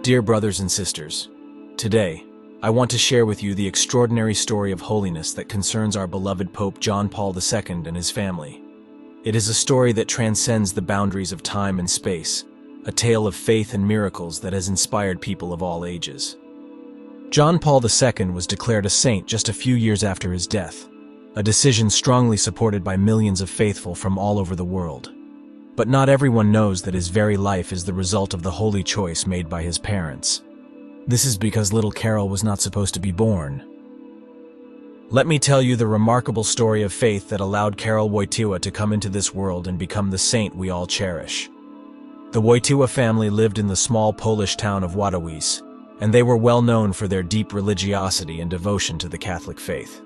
Dear brothers and sisters, today, I want to share with you the extraordinary story of holiness that concerns our beloved Pope John Paul II and his family. It is a story that transcends the boundaries of time and space, a tale of faith and miracles that has inspired people of all ages. John Paul II was declared a saint just a few years after his death, a decision strongly supported by millions of faithful from all over the world. But not everyone knows that his very life is the result of the holy choice made by his parents. This is because little Karol was not supposed to be born. Let me tell you the remarkable story of faith that allowed Karol Wojtyła to come into this world and become the saint we all cherish. The Wojtyła family lived in the small Polish town of Wadowice, and they were well known for their deep religiosity and devotion to the Catholic faith.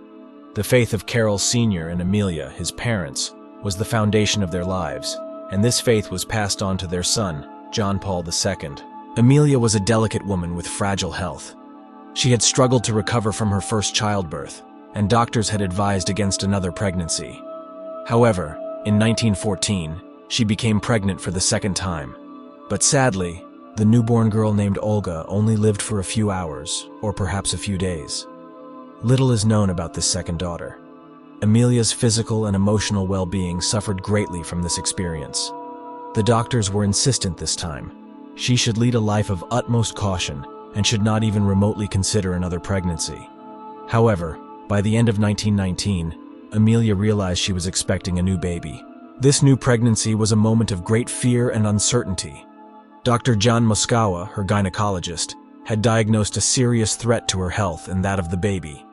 The faith of Karol Sr. and Emilia, his parents, was the foundation of their lives, and this faith was passed on to their son, John Paul II. Emilia was a delicate woman with fragile health. She had struggled to recover from her first childbirth, and doctors had advised against another pregnancy. However, in 1914, she became pregnant for the second time. But sadly, the newborn girl named Olga only lived for a few hours, or perhaps a few days. Little is known about this second daughter. Emilia's physical and emotional well-being suffered greatly from this experience. The doctors were insistent this time. She should lead a life of utmost caution and should not even remotely consider another pregnancy. However, by the end of 1919, Emilia realized she was expecting a new baby. This new pregnancy was a moment of great fear and uncertainty. Dr. Jan Moskawa, her gynecologist, had diagnosed a serious threat to her health and that of the baby.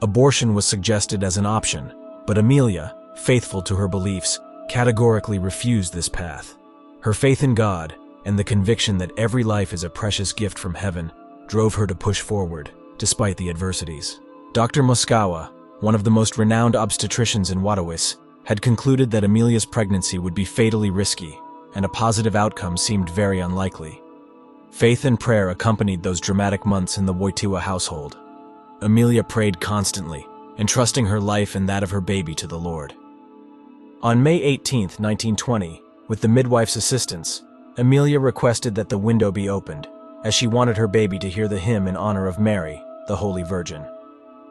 Abortion was suggested as an option, but Emilia, faithful to her beliefs, categorically refused this path. Her faith in God and the conviction that every life is a precious gift from heaven drove her to push forward, despite the adversities. Dr. Moskawa, one of the most renowned obstetricians in Wadowice, had concluded that Emilia's pregnancy would be fatally risky, and a positive outcome seemed very unlikely. Faith and prayer accompanied those dramatic months in the Wojtyła household. Emilia prayed constantly, entrusting her life and that of her baby to the Lord. On May 18, 1920, with the midwife's assistance, Emilia requested that the window be opened, as she wanted her baby to hear the hymn in honor of Mary, the Holy Virgin.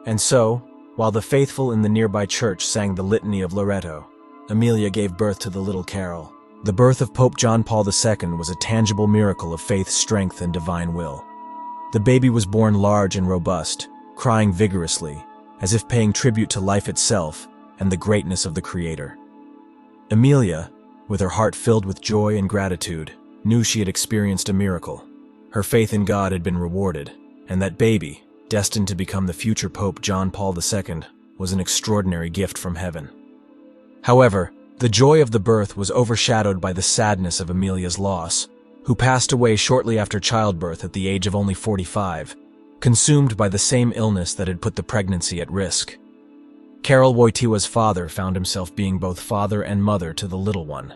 And so, while the faithful in the nearby church sang the Litany of Loreto, Emilia gave birth to the little Karol. The birth of Pope John Paul II was a tangible miracle of faith's strength and divine will. The baby was born large and robust, crying vigorously, as if paying tribute to life itself and the greatness of the Creator. Emilia, with her heart filled with joy and gratitude, knew she had experienced a miracle. Her faith in God had been rewarded, and that baby, destined to become the future Pope John Paul II, was an extraordinary gift from heaven. However, the joy of the birth was overshadowed by the sadness of Emilia's loss, who passed away shortly after childbirth at the age of only 45, consumed by the same illness that had put the pregnancy at risk. Karol Wojtyła's father found himself being both father and mother to the little one.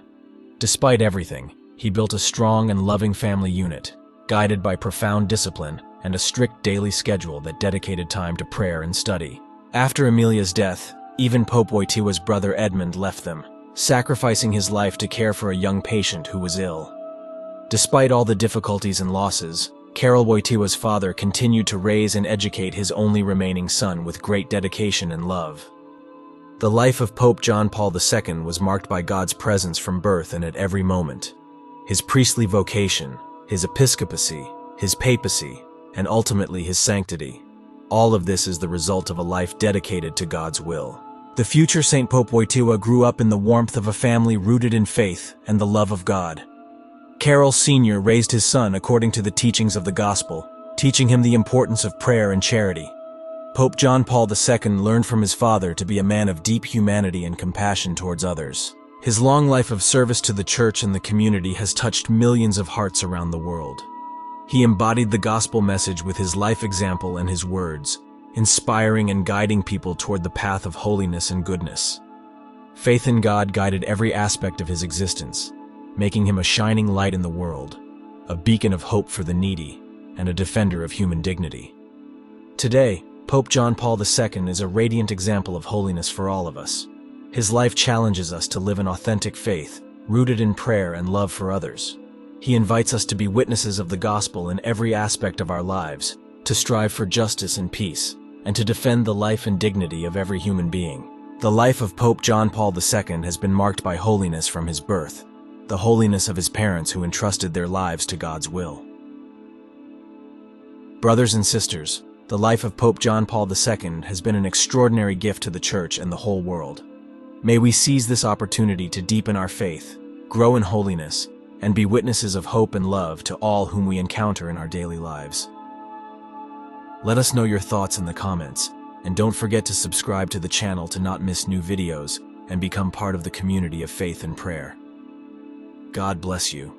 Despite everything, he built a strong and loving family unit, guided by profound discipline and a strict daily schedule that dedicated time to prayer and study. After Emilia's death, even Pope Wojtyła's brother Edmund left them, sacrificing his life to care for a young patient who was ill. Despite all the difficulties and losses, Karol Wojtyła's father continued to raise and educate his only remaining son with great dedication and love. The life of Pope John Paul II was marked by God's presence from birth and at every moment. His priestly vocation, his episcopacy, his papacy, and ultimately his sanctity. All of this is the result of a life dedicated to God's will. The future Saint Pope Wojtyła grew up in the warmth of a family rooted in faith and the love of God. Karol Sr. raised his son according to the teachings of the Gospel, teaching him the importance of prayer and charity. Pope John Paul II learned from his father to be a man of deep humanity and compassion towards others. His long life of service to the Church and the community has touched millions of hearts around the world. He embodied the gospel message with his life example and his words, inspiring and guiding people toward the path of holiness and goodness. Faith in God guided every aspect of his existence, making him a shining light in the world, a beacon of hope for the needy, and a defender of human dignity. Today, Pope John Paul II is a radiant example of holiness for all of us. His life challenges us to live an authentic faith, rooted in prayer and love for others. He invites us to be witnesses of the gospel in every aspect of our lives, to strive for justice and peace, and to defend the life and dignity of every human being. The life of Pope John Paul II has been marked by holiness from his birth, the holiness of his parents who entrusted their lives to God's will. Brothers and sisters, the life of Pope John Paul II has been an extraordinary gift to the Church and the whole world. May we seize this opportunity to deepen our faith, grow in holiness, and be witnesses of hope and love to all whom we encounter in our daily lives. Let us know your thoughts in the comments, and don't forget to subscribe to the channel to not miss new videos and become part of the community of faith and prayer. God bless you.